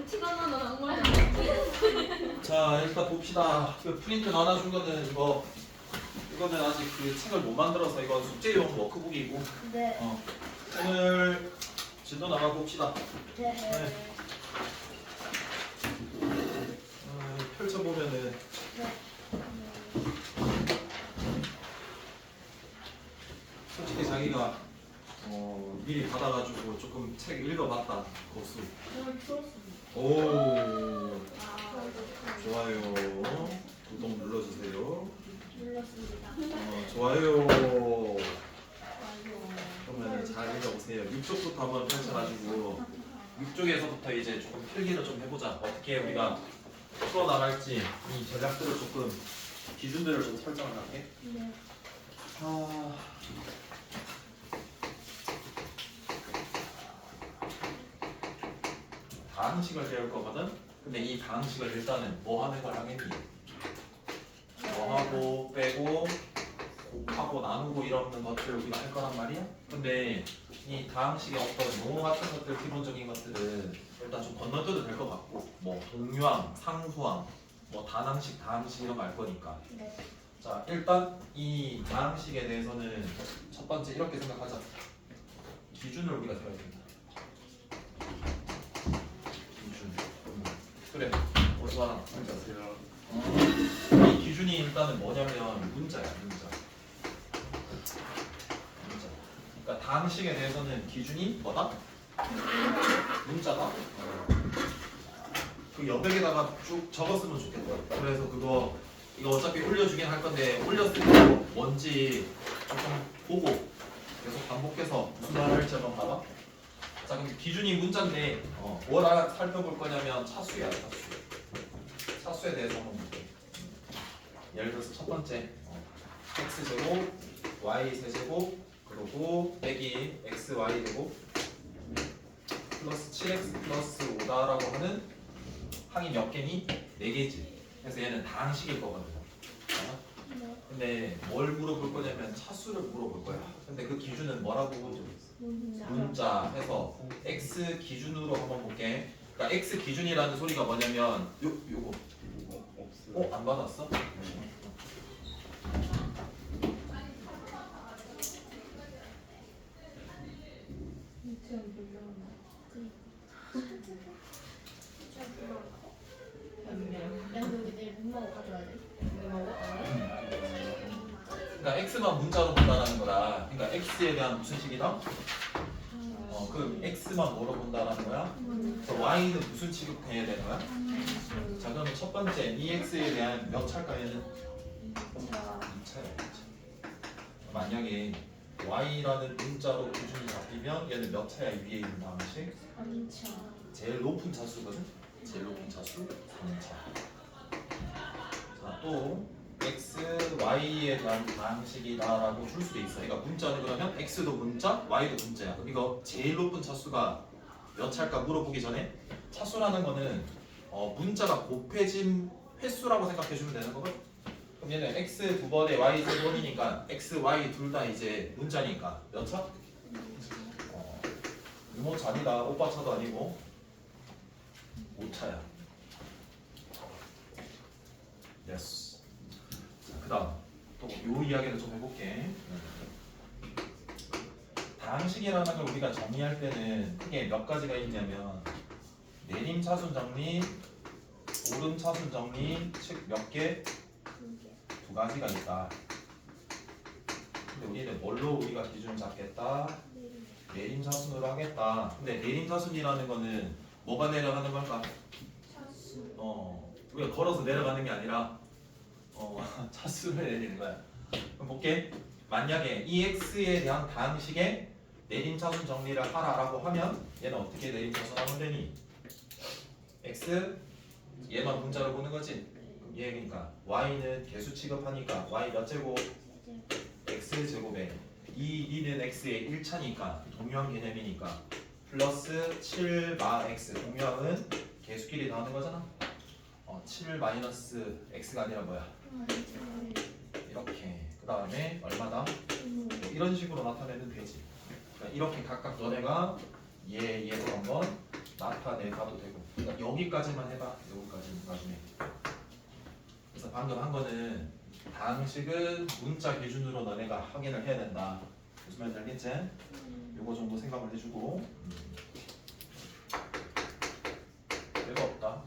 티가 나나 낭만이 안 자 일단 봅시다. 그 프린트 나눠준 거는 이거는 아직 그 책을 못 만들어서 이건 숙제용 워크북이고. 네. 오늘 진도 나가 봅시다. 네. 펼쳐 보면은 네. 솔직히 자기가 미리 받아가지고 조금 책 읽어봤다 고수. 오 좋아요. 구독 눌러주세요. 눌렀습니다. 좋아요. 그러면 잘 읽어보세요. 6쪽부터 한번 펼쳐가지고 6쪽에서부터 이제 조금 필기를 좀 해보자. 어떻게 우리가 풀어 나갈지 이 전략들을 조금 기준들을 좀 설정을 할게. 네. 다항식을 배울 거거든. 근데 이 다항식을 일단은 뭐 하는 걸 하겠니? 더하고 빼고 곱하고 나누고 이런 것들을 우리가 할 거란 말이야. 근데 이 다항식의 어떤 용어 같은 것들 기본적인 것들은 일단 좀 건너뛰어도 될 것 같고, 뭐 동유항, 상수항, 뭐 단항식, 다항식 이런 거 알 거니까. 네. 자 일단 이 다항식에 대해서는 첫 번째 이렇게 생각하자. 기준을 우리가 세워야 된다. 기준. 그래. 어서 와라. 앉으세요. 이 기준이 일단은 뭐냐면 문자야, 문자. 그러니까 다항식에 대해서는 기준이 뭐다? 문자다. 그 여백에다가 쭉 적었으면 좋겠다. 그래서 이거 어차피 올려주긴 할 건데 올렸을 때 뭔지 조금 보고 계속 반복해서 무슨 말을 할지 한번 봐봐. 자 그럼 기준이 문자인데 뭘 살펴볼 거냐면 차수야, 차수. 차수에 대해서 한번 볼게. 예를 들어서 첫 번째 x제곱 y 세제곱 그리고 빼기 xy 제곱 플러스 7x 플러스 5다라고 하는 항이 몇 개니? 4개지. 그래서 얘는 다항식일 거거든. 근데 뭘 물어볼 거냐면 차수를 물어볼 거야. 근데 그 기준은 뭐라고? 문자 해서 x 기준으로 한번 볼게. 그러니까 x 기준이라는 소리가 뭐냐면 요거 안 받았어? 그러니까 x만 문자로 본다라는 거다. 그러니까 x에 대한 무슨 식이다? 그 x만 뭐로 본다라는 거야? 그래서 y는 무슨 취급해야 되는 거야? 자 그러면 첫 번째 이 x에 대한 몇 차일까 얘는? 2차야. 만약에 y라는 문자로 기준이 잡히면 얘는 몇 차야 위에 있는 다항식? 3차. 제일 높은 차수거든? 제일 높은 차수 3차. 자 또 x, y에 대한 다항식이다라고 줄 수도 있어. 그러니까 문자는 그러면 x도 문자, y도 문자야. 그럼 이거 제일 높은 차수가 몇 차일까 물어보기 전에 차수라는 거는 문자가 곱해진 횟수라고 생각해 주면 되는 거거든. 그럼 얘는 x 두 번에 y 세 번이니까 x, y 둘 다 이제 문자니까 몇 차? 이모차 아니다. 오빠 차도 아니고 5차야. 예스. 그 다음 또 요 이야기를 좀 해볼게. 다항식이라는 걸 우리가 정리할 때는 크게 몇 가지가 있냐면 내림 차순 정리, 오름 차순 정리, 즉 몇 개? 2 가지가 있다. 근데 우리는 뭘로 우리가 기준을 잡겠다? 내림 차순으로 하겠다. 근데 내림 차순이라는 거는 뭐가 내려가는 걸까? 우리가 걸어서 내려가는 게 아니라 차수를 내리는 거야. 그럼 볼게. 만약에 이 x에 대한 다항식에 내림차순 정리를 하라라고 하면 얘는 어떻게 내림차순 하면 되니? x 얘만 문자로 보는 거지. 그럼 얘니까 y는 개수 취급하니까 y 몇 제곱? x 제곱에 이 이는 x의 1차니까 동유항 개념이니까 플러스 7마 x 동유항은 개수끼리 더하는 거잖아. 7 마이너스 x가 아니라 뭐야? 이렇게. 그 다음에 얼마다? 뭐 이런 식으로 나타내면 되지. 그러니까 이렇게 각각 너네가 얘도 한번 나타내가도 되고. 그러니까 여기까지만 해봐. 여기까지 나중에. 그래서 방금 한 거는 다항식은 문자 기준으로 너네가 확인을 해야 된다. 무슨 말인지 알겠지? 요거 정도 생각을 해주고. 별거 없다.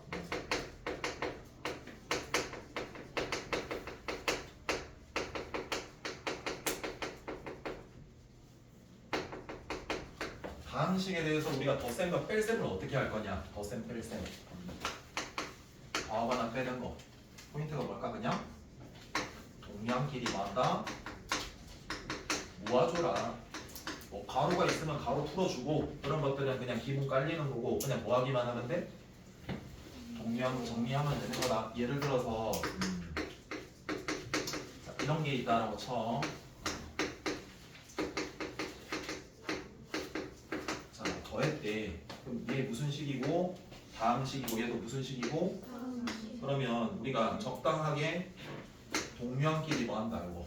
다항식에 대해서 우리가 덧셈과 뺄셈을 어떻게 할 거냐? 덧셈, 뺄셈. 더하고 하나 빼는 거. 포인트가 뭘까? 그냥 동량끼리 맞다. 모아줘라. 뭐 가로가 있으면 가로 풀어주고 그런 것들은 그냥 기본 깔리는 거고 그냥 모아기만 하면 돼. 동량 정리하면 되는 거다. 예를 들어서 자, 이런 게 있다라고 쳐. 자, 더했대. 그럼 얘 무슨 식이고 다항식이고 얘도 무슨 식이고 그러면 우리가 적당하게 동량끼리 뭐 한다 이거.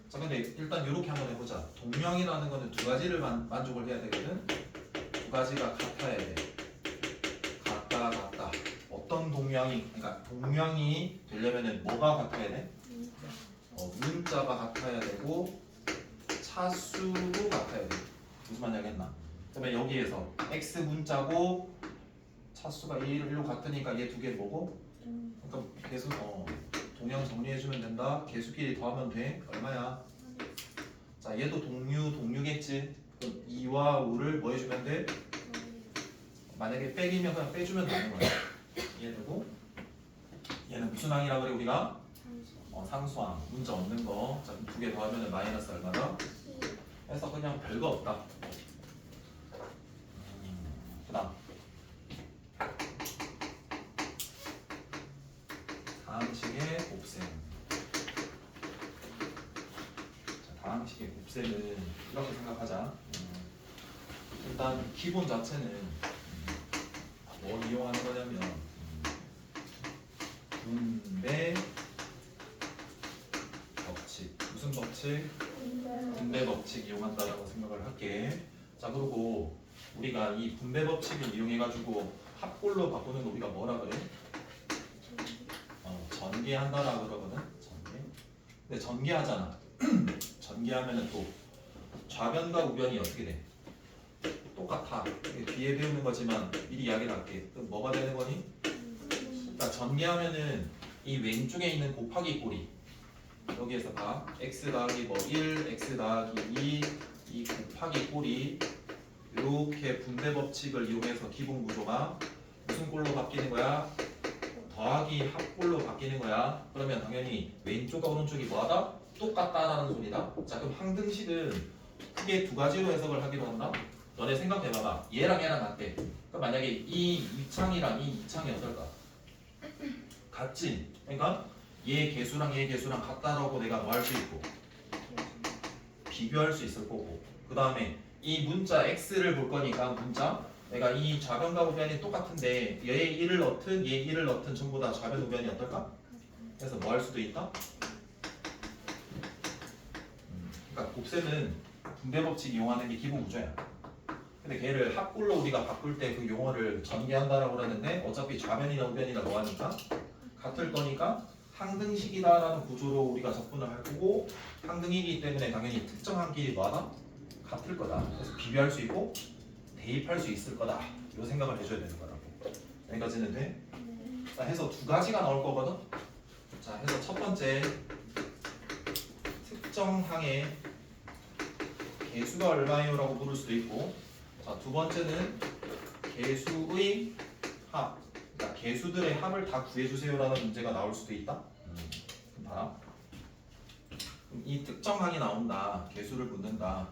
자 근데 일단 이렇게 한번 해보자. 동량이라는 거는 두 가지를 만족을 해야 되거든. 두 가지가 같아야 돼. 같다. 어떤 동량이 그러니까 동량이 되려면은 뭐가 같아야 돼? 문자가 같아야 되고 차수도 같아야 돼. 무슨 말인지 알겠나? 그러면 여기에서 x 문자고 차수가 1로 같으니까 얘 두 개 뭐고? 그러니까 계속 동량 정리해주면 된다. 개수끼리 더하면 돼. 얼마야? 자 얘도 동류겠지. 그럼 2와 5를 뭐 해주면 돼? 만약에 빼기면 그냥 빼주면 되는 거야. 이해되고? 얘는 무슨 항이라 그래 우리가? 상수항. 문자 없는 거. 자 두 개 더하면 마이너스 얼마다? 해서 그냥 별거 없다. 그 다음 다항식의 곱셈. 자, 다항식의 곱셈은 이렇게 생각하자. 일단 기본 자체는 뭘 이용하는 거냐면 분배 법칙. 무슨 법칙? 분배 법칙 이용한다라고 생각을 할게. 자 그리고 우리가 이 분배 법칙을 이용해가지고 합골로 바꾸는 거 우리가 뭐라 그래? 전개한다라 그러거든. 전개. 근데 전개하잖아. 전개하면은 또 좌변과 우변이 어떻게 돼? 똑같아. 뒤에 배우는 거지만 미리 이야기를 할게. 그럼 뭐가 되는 거니? 그러니까 전개하면은 이 왼쪽에 있는 곱하기 꼴이 여기에서 봐. x 더하기 뭐 1, x 더하기 2, 이 곱하기 꼴이 이렇게 분배 법칙을 이용해서 기본 구조가 무슨 꼴로 바뀌는 거야? 더하기 합골로 바뀌는 거야. 그러면 당연히 왼쪽과 오른쪽이 뭐하다? 똑같다라는 소리다. 자 그럼 항등식은 크게 두 가지로 해석을 하기로 한다. 너네 생각해봐봐. 얘랑 얘랑 같대. 그럼 만약에 이 이창이랑 이 이창이 어떨까? 같지? 그러니까 얘 개수랑 얘 개수랑 같다라고 내가 뭐 할 수 있고 비교할 수 있을 거고 그 다음에 이 문자 x를 볼 거니까 문자 내가 이 좌변과 우변이 똑같은데 얘 1을 넣든 얘 1을 넣든 전부 다 좌변 우변이 어떨까? 그래서 뭐 할 수도 있다? 그러니까 곱셈은 분배 법칙 이용하는 게 기본 구조야. 근데 걔를 합골로 우리가 바꿀 때 그 용어를 전개한다라고 그러는데 어차피 좌변이나 우변이나 뭐하니까 같을 거니까 항등식이다라는 구조로 우리가 접근을 할 거고 항등이기 때문에 당연히 특정 항끼리 뭐하다? 같을 거다. 그래서 비교할 수 있고 대입할 수 있을 거다. 이 생각을 해줘야 되는 거라고. 여기까지는 돼? 자 해서 두 가지가 나올 거거든. 자 해서 첫 번째 특정 항의 개수가 얼마예요? 라고 물을 수도 있고 자 두 번째는 개수의 합 그러니까 개수들의 합을 다 구해주세요 라는 문제가 나올 수도 있다. 그럼 봐라. 그럼 이 특정 항이 나온다. 개수를 묻는다.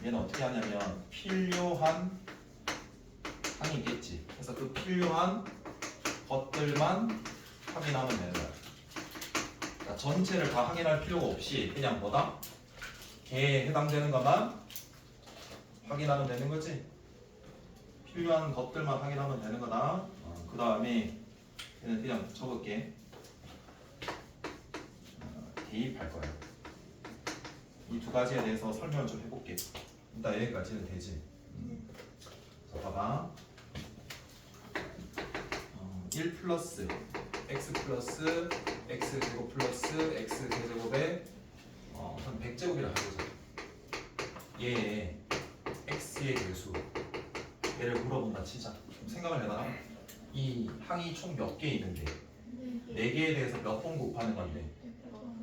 얘는 어떻게 하냐면 필요한 항이 있겠지. 그래서 그 필요한 것들만 확인하면 되는 거야. 그러니까 전체를 다 확인할 필요가 없이 그냥 뭐다? 걔에 해당되는 것만 확인하면 되는 거지. 필요한 것들만 확인하면 되는 거다. 그 다음에 얘는 그냥 적을게. 대입할 거야. 이 두 가지에 대해서 설명을 좀 해볼게. 일단 여기까지는 되지. 자, 봐봐. 1 플러스 x 플러스 x 제곱 플러스 x 세제곱에 한 100제곱이라 해보자. 얘 x의 개수 얘를 물어본다 치자. 그럼 생각을 해봐라. 이 항이 총 몇 개 있는데 4개에 대해서 몇 번 곱하는 건데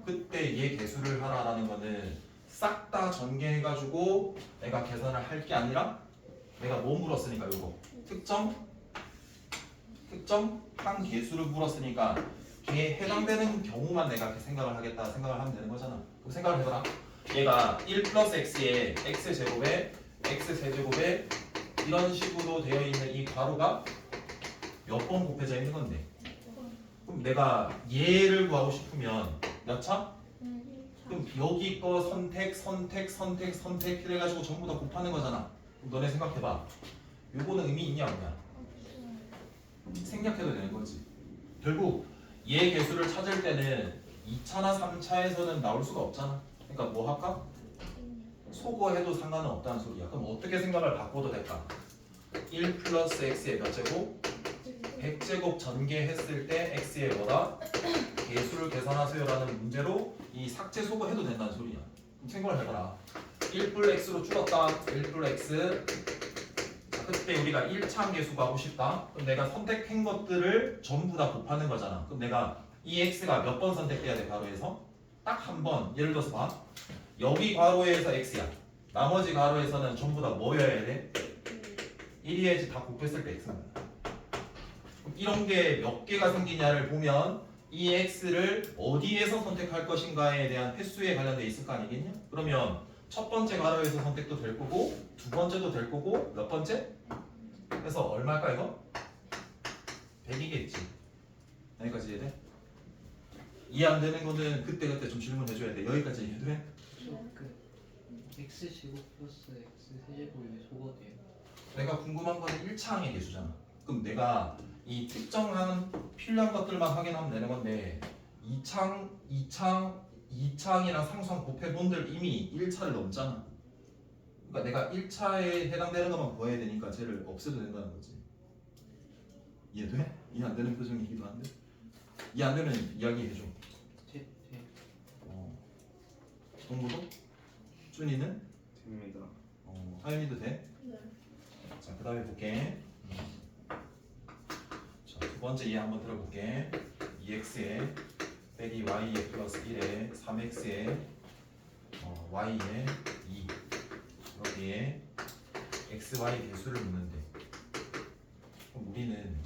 그때 얘 개수를 하라라는 거는 싹 다 전개해가지고 내가 계산을 할 게 아니라 내가 뭐 물었으니까 요거 특정 항 개수를 물었으니까 걔에 해당되는 경우만 내가 생각을 하겠다 생각을 하면 되는 거잖아. 그럼 생각을 해봐라. 얘가 1 플러스 x에 x 제곱에 x 세제곱에 이런 식으로 되어 있는 이 괄호가 몇 번 곱해져 있는 건데 그럼 내가 얘를 구하고 싶으면 몇 차? 그럼 여기 거 선택 이래가지고 전부 다 곱하는 거잖아. 그럼 너네 생각해봐. 요거는 의미 있냐 없냐? 생략해도 되는 거지. 결국 얘 개수를 찾을 때는 2차나 3차에서는 나올 수가 없잖아. 그러니까 뭐 할까? 소거해도 상관은 없다는 소리야. 그럼 어떻게 생각을 바꿔도 될까? 1 플러스 x의 몇 제곱? 100제곱 전개했을 때 x의 뭐다? 개수를 계산하세요라는 문제로 이 삭제 소거해도 된다는 소리야. 그럼 생각을 해봐라. 1불 x로 줄었다. 1불 x. 자, 그때 우리가 1차 개수 구하고 싶다. 그럼 내가 선택한 것들을 전부 다 곱하는 거잖아. 그럼 내가 이 x가 몇 번 선택돼야 돼? 괄호에서? 딱 한 번. 예를 들어서 봐. 여기 괄호에서 x야. 나머지 괄호에서는 전부 다 뭐여야 돼? 1이어야지 다 곱했을 때 x입니다. 이런 게 몇 개가 생기냐를 보면 이 x를 어디에서 선택할 것인가에 대한 횟수에 관련돼 있을 거 아니겠냐? 그러면 첫 번째 괄호에서 선택도 될 거고 두 번째도 될 거고 몇 번째? 그래서 얼마일까 이거? 100이겠지. 여기까지 이해돼? 이해 안 되는 거는 그때 좀 질문해 줘야 돼. 여기까지 이해돼? 그 x 제곱 플러스 x 세제곱이 왜 소거돼요? 내가 궁금한 거는 1차항의 개수잖아. 그럼 내가 이 특정한 필요한 것들만 확인하면 되는 건데 2차항이랑 상수항 곱해본들 이미 1차를 넘잖아. 그러니까 내가 1차에 해당되는 것만 구해야 되니까 쟤를 없애도 된다는 거지. 이해돼? 이해 안 되는 표정이기도 한데? 이해 안 되면 이야기해줘. 제 동구도? 준이는? 됩니다. 하연이도 돼? 네. 자, 그 다음에 볼게. 자, 두 번째 이해 한번 들어볼게. 2x에 빼기 y에 플러스 1에 3x에 y에 2 여기에 x, y 개수를 묻는데 그럼 우리는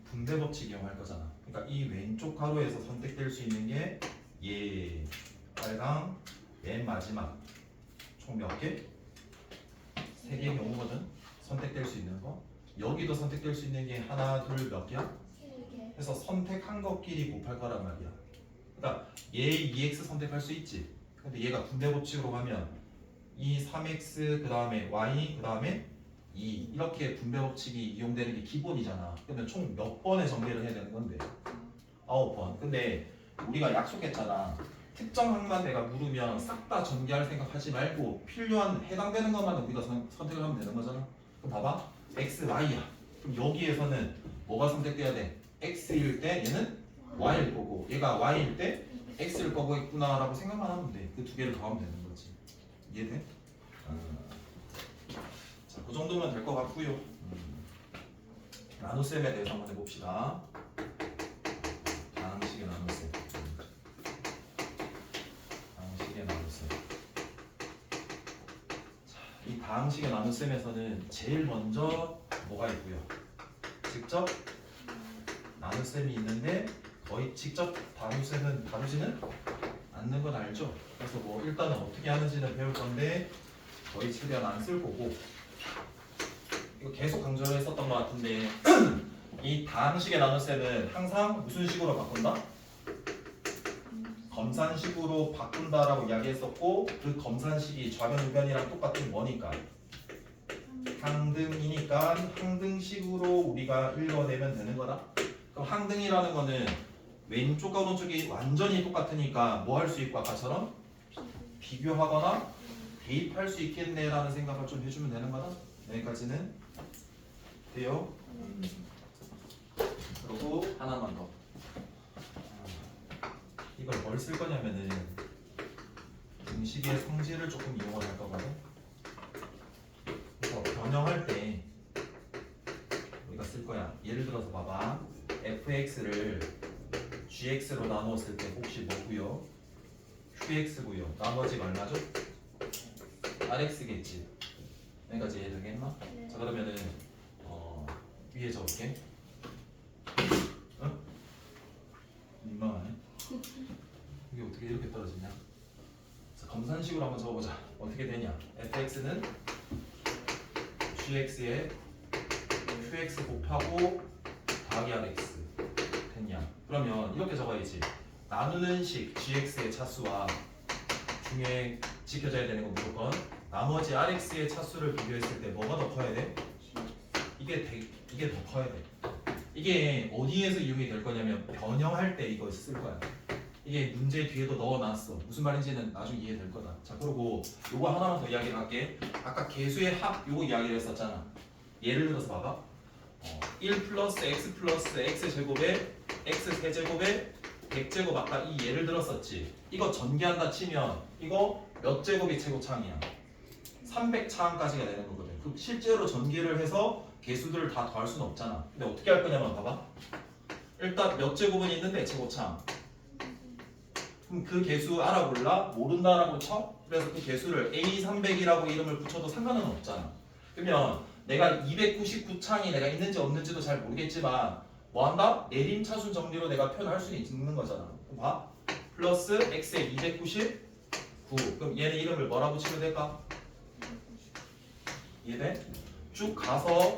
분배 법칙 이용할 거잖아. 그러니까 이 왼쪽 가로에서 선택될 수 있는 게 얘 빨강 맨 마지막 총 몇 개? 3개의 경우거든. 선택될 수 있는 거. 여기도 선택될 수 있는 게 하나, 둘, 몇 개야? 3개. 그래서 선택한 것끼리 곱할 거란 말이야. 그러니까 얘 2x 선택할 수 있지. 근데 얘가 분배 법칙으로 가면 이 3x 그 다음에 y 그 다음에 2 이렇게 분배 법칙이 이용되는 게 기본이잖아. 그러면 총 몇 번의 전개를 해야 되는 건데? 9번. 근데 우리가 약속했잖아. 특정 항만 내가 물으면 싹 다 전개할 생각하지 말고 필요한 해당되는 것만 우리가 선택을 하면 되는 거잖아. 그럼 봐봐. x, y야. 그럼 여기에서는 뭐가 선택돼야 돼? x일 때 얘는 y일 거고 얘가 y일 때 x일 거겠구나 라고 생각만 하면 돼. 그 두 개를 더하면 되는 거지. 이해돼? 자, 그 정도면 될 것 같고요. 나눗셈에 대해서 한번 해봅시다. 다항식의 나눗셈. 다항식의 나눗셈. 자, 이 다항식의 나눗셈에서는 제일 먼저 뭐가 있고요? 직접 나눗셈이 있는데 거의 직접 다루지는 않는 건 알죠? 그래서 뭐 일단은 어떻게 하는지는 배울 건데 거의 최대한 안 쓸 거고 이거 계속 강조했었던 것 같은데 이 다항식의 나눗셈은 항상 무슨 식으로 바꾼다? 검산식으로 바꾼다라고 이야기했었고 그 검산식이 좌변 우변이랑 똑같은 뭐니까? 항등이니까 항등식으로 우리가 읽어내면 되는 거다. 그럼 항등이라는 거는 왼쪽과 오른쪽이 완전히 똑같으니까 뭐 할 수 있고 아까처럼 비교하거나 대입할 수 있겠네라는 생각을 좀 해주면 되는 거다. 여기까지는 돼요. 그리고 쓸 거냐면은 등식의 성질을 조금 이용을 할 거거든. 그래서 변형할 때 우리가 쓸 거야. 예를 들어서 봐봐. fx를 gx로 나누었을 때 혹시 뭐고요? qx고요. 나머지가 얼마죠? rx겠지. 여기까지 이해되겠나? 네. 자 그러면은 위에 적을게. 응? 민망하네. 이게 어떻게 이렇게 떨어지냐? 자, 검산식으로 한번 적어보자. 어떻게 되냐? fx는 gx에 qx 곱하고 더하기 rx 됐냐? 그러면 이렇게 적어야지. 나누는 식 gx의 차수와 중에 지켜져야 되는 건 무조건 나머지 rx의 차수를 비교했을 때 뭐가 더 커야 돼? 이게 더 커야 돼. 이게 어디에서 이용이 될 거냐면 변형할 때 이거 쓸 거야. 이게 문제 뒤에도 넣어놨어. 무슨 말인지는 나중에 이해될 거다. 자 그리고 요거 하나만 더 이야기를 할게. 아까 개수의 합 요거 이야기를 했었잖아. 예를 들어서 봐봐. 1 플러스 x 제곱에 x 세제곱에 100제곱 아까 이 예를 들었었지. 이거 전개한다 치면 이거 몇 제곱이 최고차항이야? 300차항까지가 되는 거거든. 그 실제로 전개를 해서 개수들을 다 더할 수는 없잖아. 근데 어떻게 할 거냐면 봐봐. 일단 몇 제곱은 있는데 최고차항. 그럼 그 개수 알아볼라? 모른다라고 쳐? 그래서 그 개수를 A300이라고 이름을 붙여도 상관은 없잖아. 그러면 내가 299창이 내가 있는지 없는지도 잘 모르겠지만 뭐 한다? 내림차순 정리로 내가 표현할 수 있는 거잖아. 그럼 봐. 플러스 x에 299. 그럼 얘는 이름을 뭐라 붙이면 될까? 이해돼? 쭉 가서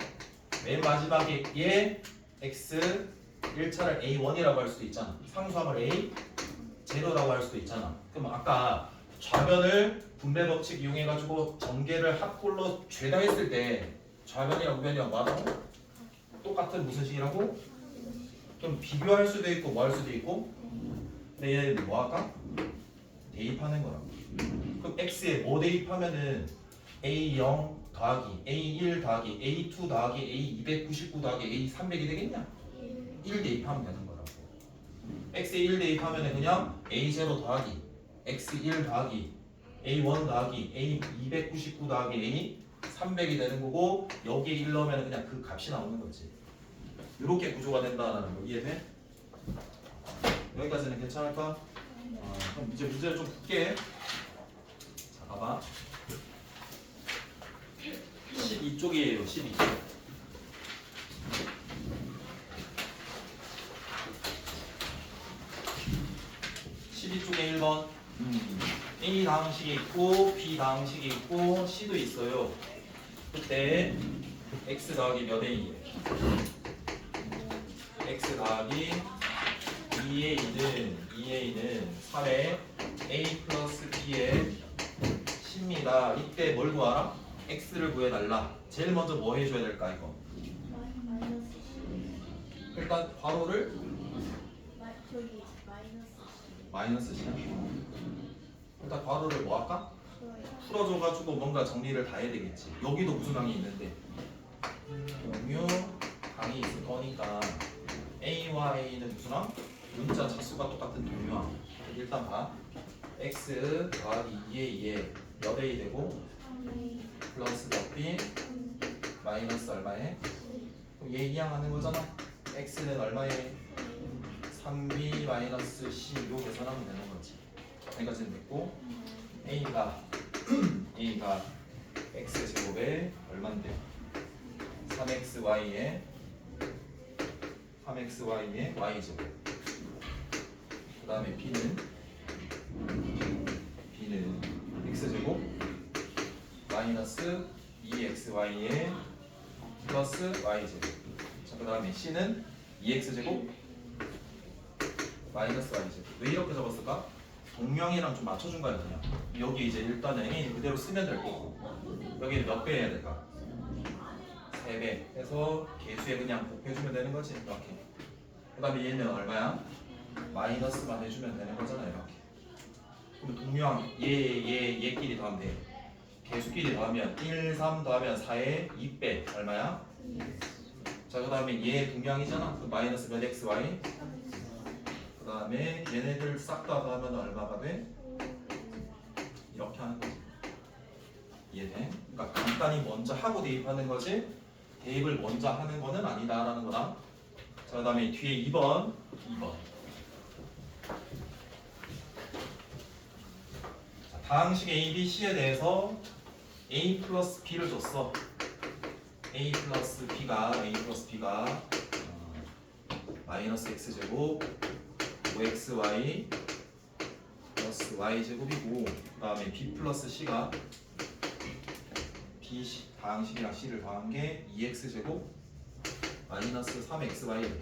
맨 마지막에 얘 x 1차를 A1이라고 할 수도 있잖아. 상수함을 A 제로라고 할 수도 있잖아. 그럼 아까 좌변을 분배 법칙 이용해가지고 전개를 합골로 죄다 했을 때 좌변이랑 우변이랑 뭐하다고? 똑같은 무슨 식이라고? 그럼 비교할 수도 있고 뭐 할 수도 있고. 근데 얘는 뭐 할까? 대입하는 거라고. 그럼 x에 뭐 대입하면은 A0 더하기 A1 더하기 A2 더하기 A299 더하기 A300이 되겠냐? 1 대입하면 되는 거라고. x에 1 대입하면은 그냥 A0 더하기 x1 더하기 A1 더하기 A299 더하기 A300이 되는 거고 여기에 1 넣으면 그냥 그 값이 나오는 거지. 이렇게 구조가 된다는 거 이해돼? 여기까지는 괜찮을까? 그럼 이제 문제를 좀 풀게. 자 봐봐. 12쪽이에요. 12쪽. 12쪽에 1번 A 다항식이 있고 B 다항식이 있고 C도 있어요. 그때 X 더하기 몇 A예요? X 더하기 2A는 3의 A 플러스 B의 C입니다. 이때 뭘 구하라? X를 구해달라. 제일 먼저 뭐 해줘야 될까 이거? 일단 괄호를 저기 마이너스 C야. 일단 괄호를 뭐 할까? 좋아요. 풀어줘가지고 뭔가 정리를 다 해야 되겠지. 여기도 무슨 항이 있는데 공유 항이 있을 거니까 A와 A는 무슨 항? 문자 차수가 똑같은 동유항. 일단 봐. X 더하기 2에 몇 A 되고 플러스 몇 B 마이너스 얼마에? 그럼 얘 이항하는 거잖아. X는 얼마에? 3B 마이너스 C 요 계산하면 되는 거지. 여기까지는 됐고 A가 X 제곱에 얼만데? 3XY에 Y 제곱. 그 다음에 B는 X 제곱 마이너스 2XY에 플러스 Y 제곱. 자, 그 다음에 C는 2X 제곱 마이너스 Y 제곱. 왜 이렇게 적었을까? 동명이랑 좀 맞춰준 거야 그냥. 여기 이제 일단은 A 그대로 쓰면 될 거고 여기는 몇 배 해야 될까? 3배 해서 개수에 그냥 곱해주면 되는 거지 이렇게. 그 다음에 얘는 얼마야? 마이너스만 해주면 되는 거잖아 이렇게. 그럼 동명 얘끼리 더하면 돼. 개수끼리 더하면 1, 3 더하면 4에 2빼 얼마야? 자 그 다음에 얘 동명이잖아. 그 마이너스 몇 XY? 그 다음에 얘네들 싹 다 더하면 얼마가 돼? 이렇게 하는 거지. 이해돼? 그러니까 간단히 먼저 하고 대입하는 거지 대입을 먼저 하는 거는 아니다라는 거다. 자, 그 다음에 뒤에 2번. 자, 다항식 A, B, C에 대해서 A 플러스 B를 줬어. A 플러스 B가 마이너스 X제곱 5XY 플러스 Y제곱이고 그 다음에 B 플러스 C가 B 다항식이랑 C를 더한 게 2X제곱 마이너스 3XY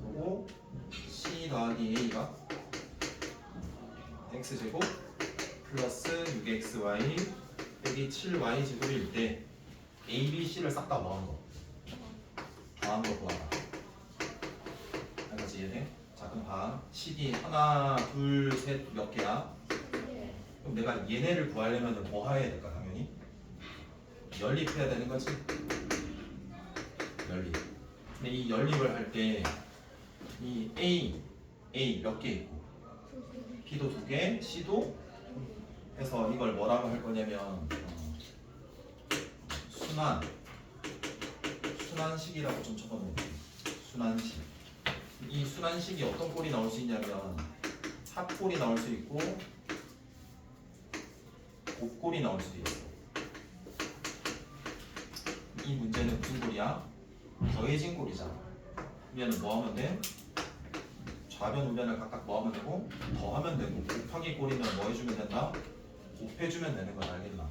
그리고 C 더하기 A가 X제곱 플러스 6XY 빼기 7Y제곱일 때 A, B, C를 싹 다 더한 거 구하라. 알겠지? 이해돼? 자 그럼 봐. 식이 하나, 둘, 셋 몇 개야? 그럼 내가 얘네를 구하려면 뭐 해야 될까 당연히? 연립해야 되는 거지? 연립. 근데 이 연립을 할 때 이 A 몇 개 있고 B도 2개, C도 해서 이걸 뭐라고 할 거냐면 순환식이라고 좀 적어놓을게. 순환식. 이 순환식이 어떤 꼴이 나올 수 있냐면 합꼴이 나올 수 있고 곱꼴이 나올 수도 있어. 이 문제는 무슨 꼴이야? 더해진 꼴이잖아. 그러면 뭐 하면 돼? 좌변 우변을 각각 뭐 하면 되고 더하면 되고 곱하기 꼴이면 뭐 해주면 된다? 곱해주면 되는 건 알겠나?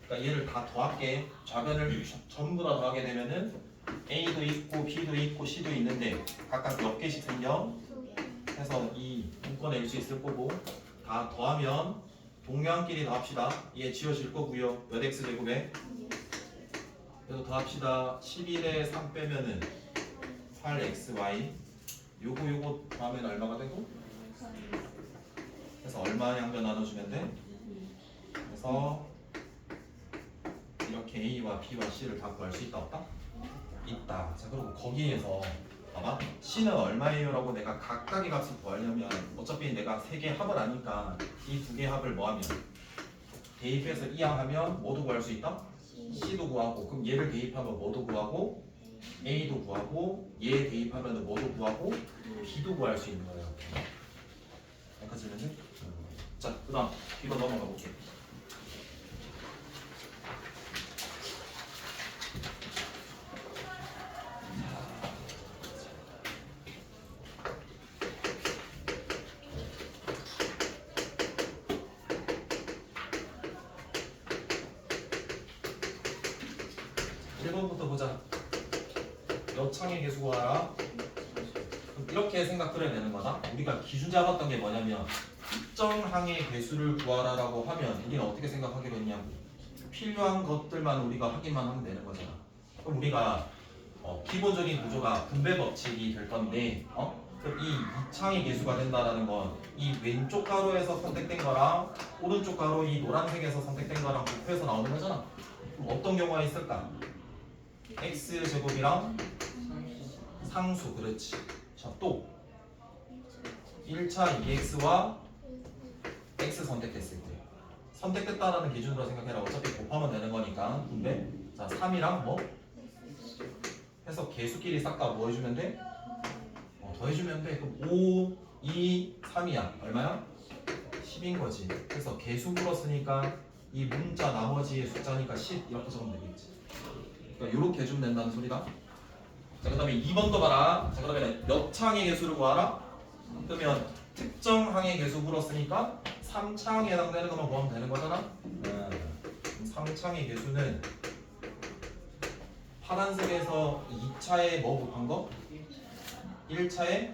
그러니까 얘를 다 더할게. 좌변을 전부 다 더하게 되면은 A도 있고 B도 있고 C도 있는데 각각 몇 개씩 생겨? 해서 이 묶어낼 수 있을 거고 다 더하면 동량끼리 더합시다. 얘 지워질 거고요. 몇 X제곱에? 그래서 더합시다. 11에 3 빼면은 8XY 요거 더하면 얼마가 되고? 그래서 얼마 양변 나눠주면 돼? 그래서 이렇게 A와 B와 C를 다 구할 수 있다 없다? 있다. 자 그리고 거기에서 봐봐. C는 얼마예요? 라고 내가 각각의 값을 구하려면 어차피 내가 3개 합을 하니까 이 2개 합을 뭐하면 대입해서 이항하면 뭐도 구할 수 있다? C도 구하고 그럼 얘를 대입하면 뭐도 구하고 A도 구하고 얘 대입하면 뭐도 구하고 B도 구할 수 있는 거예요. 여기까지는? 자 그 다음 B로 넘어가 볼게. 보자. 여창의 개수 구하라. 이렇게 생각을 해야 되는 거다. 우리가 기준 잡았던 게 뭐냐면 특정 항의 개수를 구하라라고 하면 우리는 어떻게 생각하기로 했냐? 필요한 것들만 우리가 확인만 하면 되는 거잖아. 그럼 우리가 기본적인 구조가 분배 법칙이 될 건데 그럼 이 이창의 개수가 된다라는 건 이 왼쪽 가로에서 선택된 거랑 오른쪽 가로 이 노란색에서 선택된 거랑 곱해서 나오는 거잖아. 그럼 어떤 경우가 있을까? X제곱이랑 상수. 그렇지. 자, 또 1차 2X와 X 선택했을 때 선택됐다라는 기준으로 생각해라. 어차피 곱하면 되는 거니까. 근데 자 3이랑 뭐? 해서 개수끼리 싹 다 뭐 해주면 돼? 더해주면 돼. 그럼 5, 2, 3이야. 얼마야? 10인 거지. 그래서 개수 불었으니까 이 문자 나머지의 숫자니까 10 이렇게 적으면 되겠지. 그러니까 이렇게 해주면 된다는 소리다. 자, 그 다음에 2번도 봐라. 자, 그러면 몇 창의 개수를 구하라? 그러면 특정 항의 개수 물었으니까 3창에 해당되는 것만 구하면 되는 거잖아. 3창의 개수는 파란색에서 2차에 뭐 곱한 거? 1차에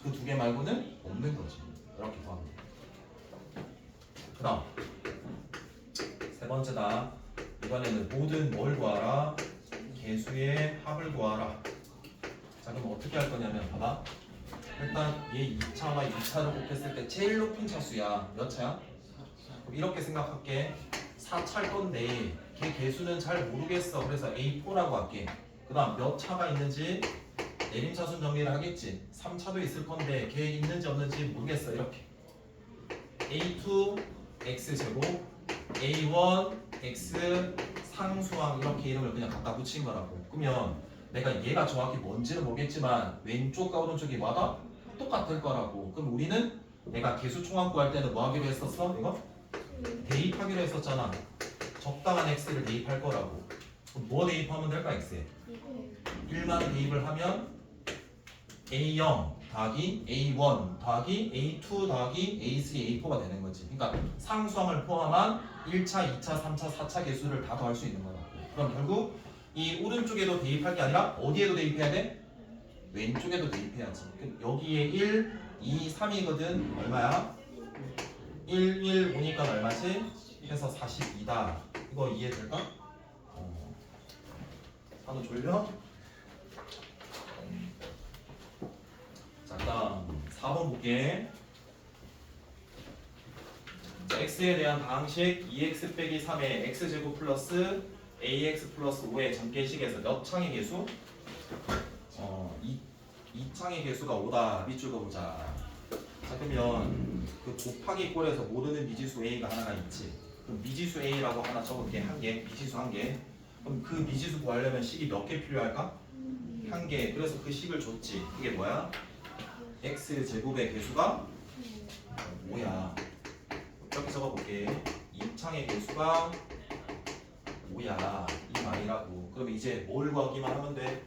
그 2개 말고는 없는 거지. 이렇게 구하면 돼. 그 다음 세 번째다. 이번에는 모든 뭘 구하라? 개수의 합을 구하라. 자 그럼 어떻게 할 거냐면 봐봐. 일단 얘 2차와 2차를 곱했을 때 제일 높은 차수야. 몇 차야? 그럼 이렇게 생각할게. 4차일 건데 걔 개수는 잘 모르겠어. 그래서 A4라고 할게. 그 다음 몇 차가 있는지 내림차순 정리를 하겠지. 3차도 있을 건데 계획 있는지 없는지 모르겠어. 이렇게 A2 X제곱 A1 X 상수항 이렇게 이름을 그냥 갖다 붙인 거라고. 그러면 내가 얘가 정확히 뭔지는 모르겠지만 왼쪽과 오른쪽이 뭐다? 똑같을 거라고. 그럼 우리는 내가 개수 총합 구할 때는 뭐 하기로 했었어? 이거? 대입하기로 했었잖아. 적당한 x를 대입할 거라고. 그럼 뭐 대입하면 될까? x에 1만 대입을 하면 a0 더하기 a1 더하기 a2 더하기 a3 a4가 되는 거지. 그러니까 상수항을 포함한 1차 2차 3차 4차 개수를 다 더할 수 있는 거라고. 그럼 결국 이 오른쪽에도 대입할 게 아니라 어디에도 대입해야 돼? 왼쪽에도 대입해야지. 그럼 여기에 1, 2, 3이거든. 얼마야? 1, 1 오니까 얼마지? 해서 42다. 이거 이해될까? 한우 졸려? 자, 다음 4번 볼게. 자, x에 대한 방식 2x 빼기 3의 x제곱 플러스 ax 플러스 5의 전개식에서 몇 창의 개수? 2창의 개수가 5다. 밑줄 그어보자. 자, 그러면 그 곱하기 꼴에서 모르는 미지수 a가 하나가 있지. 그럼 미지수 a라고 하나 적을게. 한 개. 미지수 한 개. 그럼 그 미지수 구하려면 식이 몇 개 필요할까? 한 개. 그래서 그 식을 줬지. 그게 뭐야? x 제곱의 개수가 5야. 이렇게 적어볼게. 2창의 개수가 5야. 이 말이라고. 그럼 이제 뭘 구하기만 하면 돼?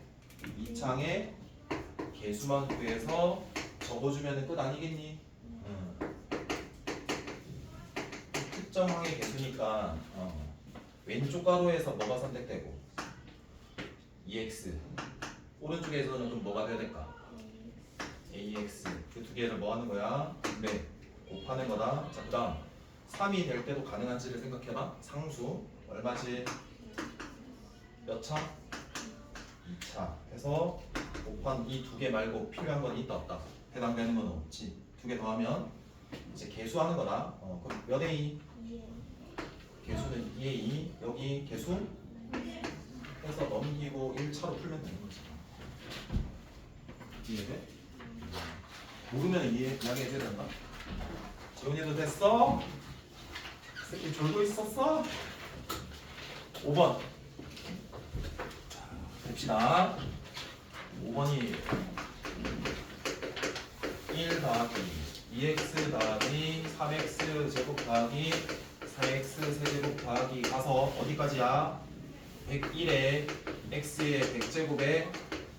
2창의 개수만 구해서 적어주면 끝 아니겠니? 특정항의 개수니까 왼쪽 가로에서 뭐가 선택되고 2x 오른쪽에서는 그럼 뭐가 돼야 될까? ax 그 두 개를 뭐 하는 거야? 네 곱하는 거다. 자, 그 다음 3이 될 때도 가능한지를 생각해봐. 상수 얼마지? 몇 차? 2차 해서 곱한 이 두 개 말고 필요한 건 있다 없다? 해당되는 건 없지. 두 개 더하면 이제 개수하는 거다. 그럼 몇 a? 개수는 2a. 여기 개수 해서 넘기고 1차로 풀면 되는 거지. 이해돼? 모르면 이야기해줘야 된다. 재훈이도 됐어? 새끼 졸고 있었어? 5번 봅시다. 5번이 1 더하기 2x 더하기 3x 제곱 더하기 4x 세제곱 더하기 가서 어디까지야? 101에 x의 100제곱에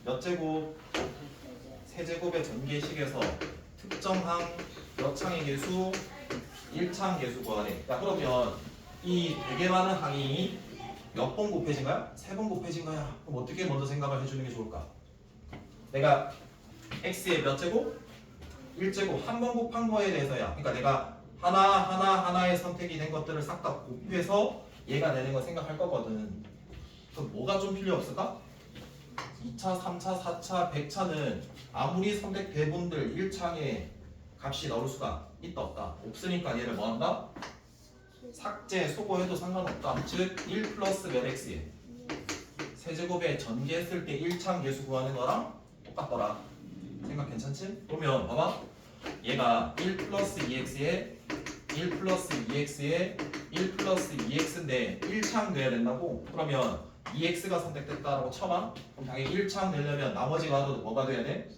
몇 제곱? 세제곱의 전개식에서 특정항 몇 창의 개수? 1창 개수 구하래. 야, 그러면 이 되게 많은 항이 몇 번 곱해진 거야? 3번 곱해진 거야. 그럼 어떻게 먼저 생각을 해주는 게 좋을까? 내가 x의 몇 제곱? 1제곱 한 번 곱한 거에 대해서야. 그러니까 내가 하나의 선택이 된 것들을 싹 다 곱해서 얘가 되는 거 생각할 거거든. 그럼 뭐가 좀 필요 없을까? 2차, 3차, 4차, 100차는 아무리 선택 대분들 1창에 값이 나올 수가 있다 없다? 없으니까 얘를 뭐 한다? 삭제, 수고해도 상관없다. 즉 1 플러스 몇 x에 세제곱에 전개했을 때 1창 개수 구하는 거랑 똑같더라. 생각 괜찮지? 그러면 봐봐. 얘가 1 플러스 2x에 1 플러스 2x에 1 플러스 2x인데 1창 돼야 된다고? 그러면 2x가 선택됐다라고 쳐봐. 그럼 당연히 1창 되려면 나머지 가도 뭐가 돼야 돼?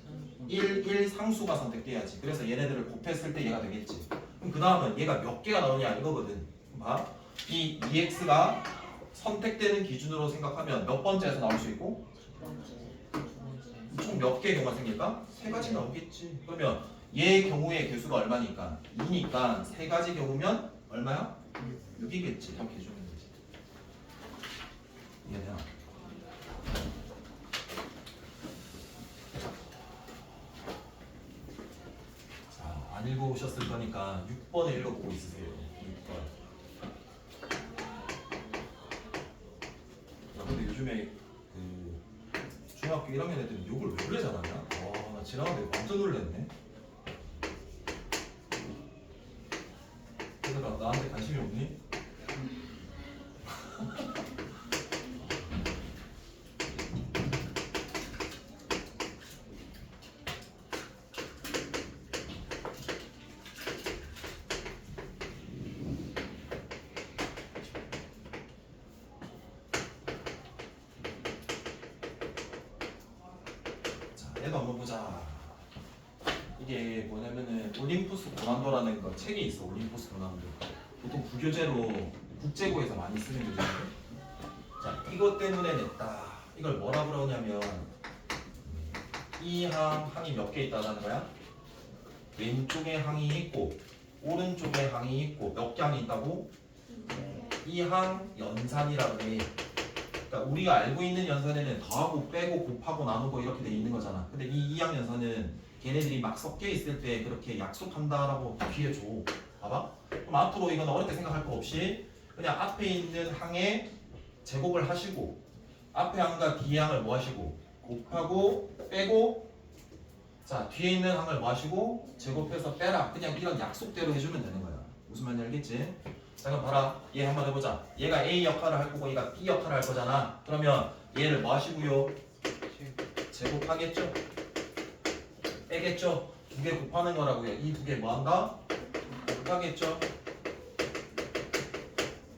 1 상수가 선택돼야지. 그래서 얘네들을 곱했을 때 얘가 되겠지. 그럼 그 다음은 얘가 몇 개가 나오냐 이거거든. 봐. 이 2x가 선택되는 기준으로 생각하면 몇 번째에서 나올 수 있고? 총 몇 개의 경우가 생길까? 3가지 나오겠지. 그러면 얘의 경우의 개수가 얼마니까? 2니까 3가지 경우면 얼마야? 6이겠지. 이렇게 해주면 되지. 이해되나? 자, 안 읽어오셨을 거니까 6번을 읽어보고 있으세요. 6번. 야, 근데 요즘에 그 중학교 1학년 애들은 욕을 왜 그래 잘하냐? 와, 나 지나가는데 완전 놀랬네. 얘들아, 나한테 관심이 없니? 얘도 한번 보자. 이게 뭐냐면은 올림푸스 고난도라는 거 책이 있어. 올림푸스 고난도. 보통 부교재로 국제고에서 많이 쓰는 교재인데. 자, 이것 때문에 냈다. 이걸 뭐라 그러냐면 이 항이 몇 개 있다는 거야? 왼쪽에 항이 있고 오른쪽에 항이 있고 몇 개 항이 있다고? 이 항 연산이라고 해. 그러니까 우리가 알고 있는 연산에는 더하고 빼고 곱하고 나누고 이렇게 돼 있는 거잖아. 근데 이 이항 연산은 걔네들이 막 섞여 있을 때 그렇게 약속한다라고 기회 줘. 봐봐. 그럼 앞으로 이건 어렵게 생각할 거 없이 그냥 앞에 있는 항에 제곱을 하시고 앞에 항과 뒤에 항을 뭐 하시고 곱하고 빼고 자 뒤에 있는 항을 뭐 하시고 제곱해서 빼라. 그냥 이런 약속대로 해주면 되는 거야. 무슨 말인지 알겠지? 자 그럼 봐라. 얘 한번 해보자. 얘가 A 역할을 할 거고 얘가 B 역할을 할 거잖아. 그러면 얘를 뭐 하시고요? 제곱하겠죠? 빼겠죠? 두 개 곱하는 거라고요. 이 두 개 뭐 한다? 곱하겠죠?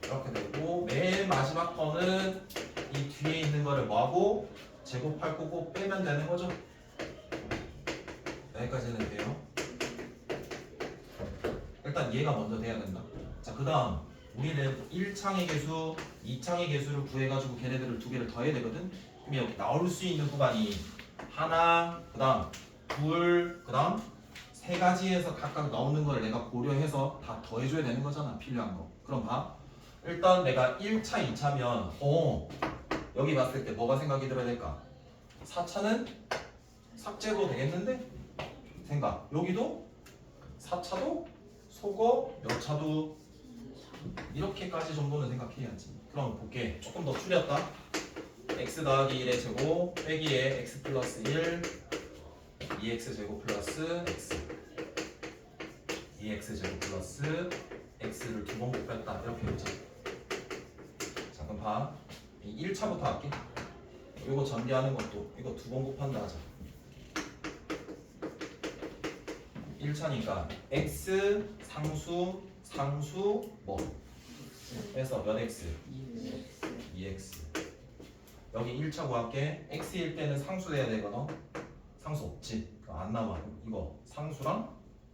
이렇게 되고 맨 마지막 거는 이 뒤에 있는 거를 뭐 하고 제곱할 거고 빼면 되는 거죠? 여기까지는 돼요. 일단 얘가 먼저 돼야 된다. 자, 그 다음 우리는 1창의 개수, 2창의 개수를 구해가지고 걔네들을 두 개를 더해야 되거든. 그럼 여기 나올 수 있는 구간이 하나, 그 다음 둘, 그 다음 세 가지에서 각각 나오는 걸 내가 고려해서 다 더해줘야 되는 거잖아. 필요한 거. 그럼 봐. 일단 내가 1차, 2차면 여기 봤을 때 뭐가 생각이 들어야 될까? 4차는 삭제도 되겠는데? 생각. 여기도 4차도 속어 몇 차도 이렇게까지 정도는 생각해야지. 그럼 볼게. 조금 더 줄였다. x 더하기 1의 제곱 빼기에 x 플러스 1 2x 제곱 플러스 x 2x 제곱 플러스 x를 두 번 곱했다. 이렇게 해보자. 자 그럼 봐. 1차부터 할게. 이거 전개하는 것도 이거 두 번 곱한다 하자. 1차니까 x 상수 뭐 해서 몇 x? 2x. 여기 1차 구할게. x일 때는 상수 돼야 되거든. 상수 없지. 안 나와. 이거 상수랑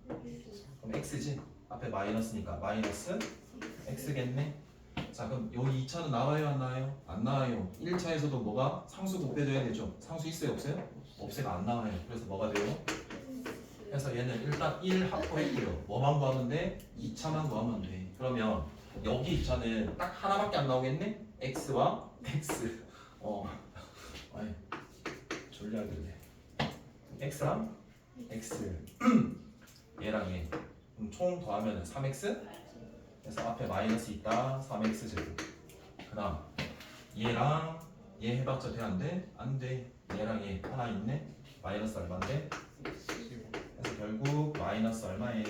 그럼 x지. 앞에 마이너스니까 마이너스 x겠네. 자 그럼 여기 2차는 나와요 안 나와요? 안 나와요. 1차에서도 뭐가 상수 곱해줘야 되죠. 상수 있어요 없어요? 없애가 안 나와요. 그래서 뭐가 돼요? 그래서 얘는 일단 1 확보했고요. 뭐만 구하면 돼? 2차만 구하면 돼. 그러면 여기 2차는 딱 하나밖에 안 나오겠네? x와 x. 아니 졸려하길래 x랑 x 얘랑 얘 그럼 총 더하면 3x. 그래서 앞에 마이너스 있다. 3x 제곱. 그 다음 얘랑 얘 해봤자 돼 안 돼? 안 돼. 얘랑 얘 하나 있네. 마이너스 얼마인데? 그래서 결국 마이너스 얼마에?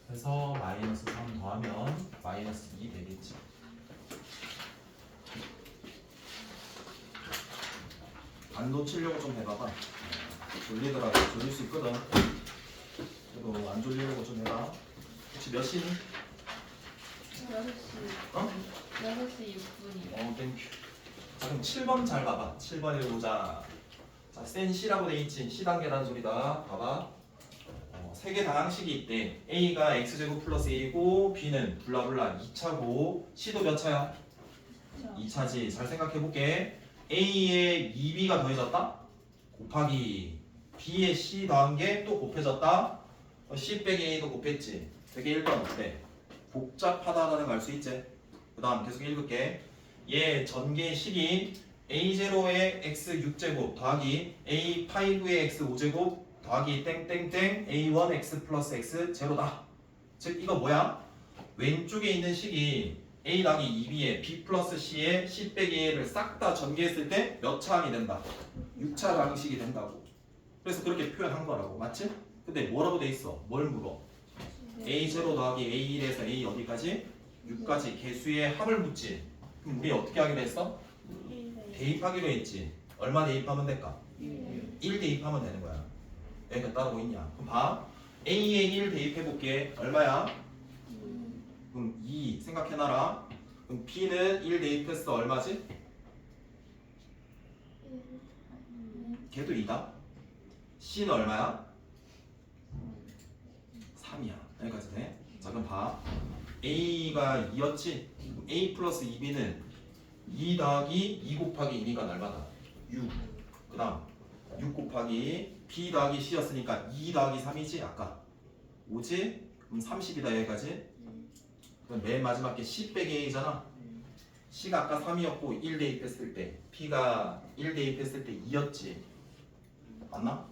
그래서 마이너스 3 더하면 마이너스 2 되겠지. 안 놓치려고 좀 해봐봐. 졸리더라도 졸릴 수 있거든. 그래도 안 졸리려고 좀 해봐. 혹시 몇 시니? 6시. 6시 6분이요. 땡큐. 자 그럼 7번 잘 봐봐. 7번 읽어보자. 자, 센 C라고 돼 있지. C 단계라는 소리다. 봐봐. 세 개 다항식이 있대. A가 X제곱 플러스 A고 B는 블라블라 2차고 C도 몇 차야? 2차지. 잘 생각해볼게. A에 2B가 더해졌다? 곱하기 B에 C 더한 게 또 곱해졌다? C 빼기 A도 곱했지. 되게 1번 어때? 복잡하다라는 거 알 수 있지? 그 다음 계속 읽을게. 얘 전개식이 A0의 x 6제곱 더하기 A5의 x 5제곱 더하기 땡땡땡 A1 x 플러스 x 제로다. 즉 이거 뭐야? 왼쪽에 있는 식이 A 더하기 2b에 B 플러스 C에 C 빼기 A를 싹 다 전개했을 때 몇 차 항이 된다? 6차 방식이 된다고. 그래서 그렇게 표현한 거라고. 맞지? 근데 뭐라고 돼 있어? 뭘 물어? A0 더하기 A1에서 A 어디까지? 6까지 개수의 합을 묻지. 그럼 우리 어떻게 하기로 했어? 대입하기로 했지. 얼마 대입하면 될까? 1 대입하면 되는 거야. 여기가 따르고 있냐? 그럼 봐. A에 1 대입해볼게. 얼마야? 그럼 2 생각해놔라. 그럼 B는 1 대입했어. 얼마지? 걔도 2다. C는 얼마야? 3이야. 여기까지 돼. 자 그럼 봐. A가 2였지? A 플러스 2B는 2 더하기 2 곱하기 2니까 얼마다? 6. 그 다음 6 곱하기 B 더하기 C였으니까 2 더하기 3이지 아까 5지? 그럼 30이다 여기까지. 그럼 맨 마지막 게 C 빼기 A잖아. C가 아까 3이었고 1 대입했을 때 P가 1 대입했을 때 2였지 맞나?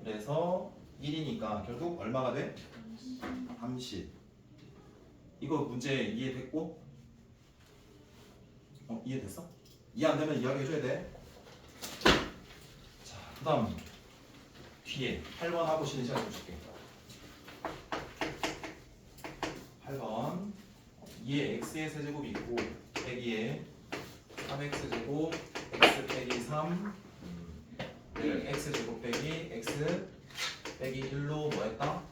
그래서 1이니까 결국 얼마가 돼? 30. 이거 문제 이해됐고? 이해됐어? 이해 안 되면 이야기 해줘야 돼. 자, 그 다음 뒤에 8번 하고 쉬는 시간 좀 줄게. 8번 2에 x의 세제곱이 있고 빼기에 3x제곱 x 빼기 3 x제곱 빼기 x 빼기 1로 뭐 했다?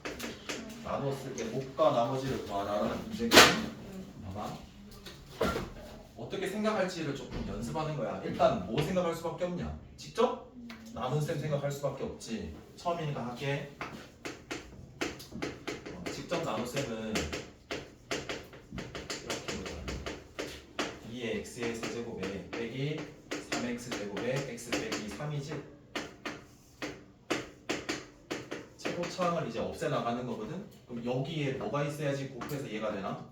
나눴을 때 곱과 나머지를 구하라는 문제거든. 봐봐. 어떻게 생각할지를 조금 연습하는 거야. 일단 뭐 생각할 수밖에 없냐? 직접 나눈 셈 생각할 수밖에 없지. 처음이니까 할게. 직접 나눈 셈은 이렇게 보자. 2의 x의 세제곱에 빼기 3x제곱에 x 빼기 3이지. 최고차항을 이제 없애 나가는 거거든. 그럼 여기에 뭐가 있어야지 곱해서 얘가 되나?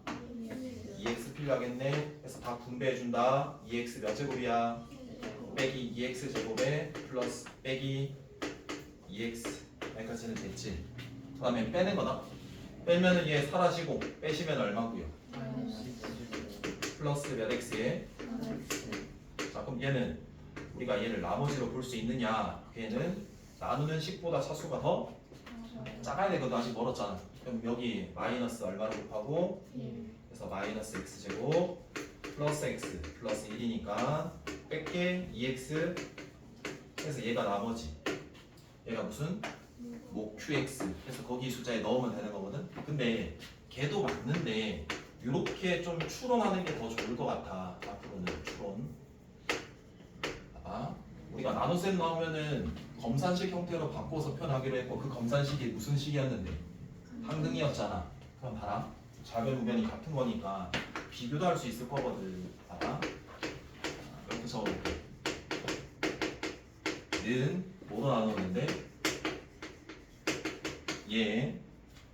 2x 필요하겠네. 그래서 다 분배해 준다. 2x 몇 제곱이야? 빼기 2x 제곱에 플러스 빼기 2x 여기까지는 됐지. 그 다음에 빼는 거다. 빼면은 얘 사라지고 빼시면 얼마고요? 플러스 몇 x에? 자 그럼 얘는 우리가 얘를 나머지로 볼 수 있느냐? 걔는 나누는 식보다 차수가 더 작아야 되거든. 아직 멀었잖아. 그럼 여기 마이너스 얼마로 곱하고 그래서 마이너스 x제곱 플러스 x 플러스 1이니까 뺄게 2x 그래서 얘가 나머지 얘가 무슨? 뭐 qx 그래서 거기 숫자에 넣으면 되는 거거든. 근데 걔도 맞는데 이렇게 좀 추론하는 게 더 좋을 것 같아. 앞으로는 추론. 봐봐. 우리가 나눗셈 나오면은 검산식 형태로 바꿔서 표현하기로 했고 그 검산식이 무슨 식이었는데? 항등이었잖아. 그럼 봐라. 좌변 우변이 같은 거니까 비교도 할 수 있을 거거든. 봐봐. 이렇게 적어볼게. 는 뭐로 나누는데 얘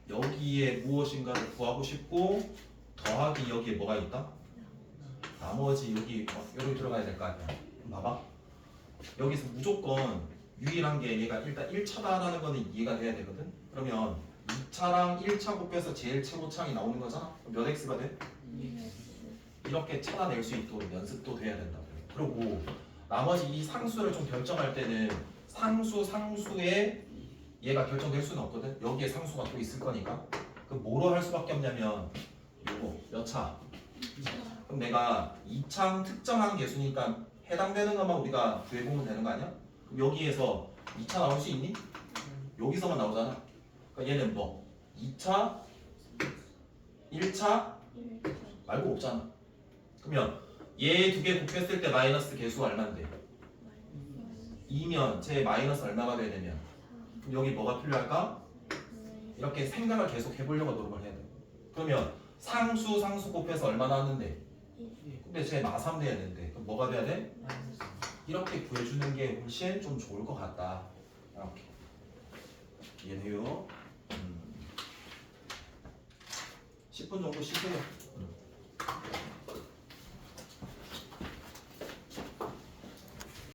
여기에 무엇인가를 구하고 싶고 더하기 여기에 뭐가 있다? 나머지 여기 들어가야 될 거 아니야. 그럼 봐봐. 여기서 무조건 유일한 게 얘가 일단 1차다라는 거는 이해가 돼야 되거든. 그러면 2차랑 1차 곱해서 제일 최고차항이 나오는 거잖아. 그럼 몇 x가 돼? 이렇게 찾아낼 수 있도록 연습도 돼야 된다. 그리고 나머지 이 상수를 좀 결정할 때는 상수에 얘가 결정될 수는 없거든. 여기에 상수가 또 있을 거니까. 그럼 뭐로 할 수밖에 없냐면 요거 몇 차? 그럼 내가 2창 특정한 개수니까 해당되는 것만 우리가 구해보면 되는 거 아니야? 그럼 여기에서 2차 나올 수 있니? 여기서만 나오잖아. 그러니까 얘는 뭐? 2차? 1차? 말고 없잖아. 그러면 얘 두 개 곱했을 때 마이너스 개수가 얼만데? 2면 제 마이너스 얼마가 돼야 되면? 그럼 여기 뭐가 필요할까? 이렇게 생각을 계속 해보려고 노력을 해야 돼. 그러면 상수 곱해서 얼마 나왔는데? 근데 제 마3 돼야 되는데 그럼 뭐가 돼야 돼? 이렇게 구해주는 게 훨씬 좀 좋을 것 같다. 이렇게 이해돼요? 10분 정도 쉬세요.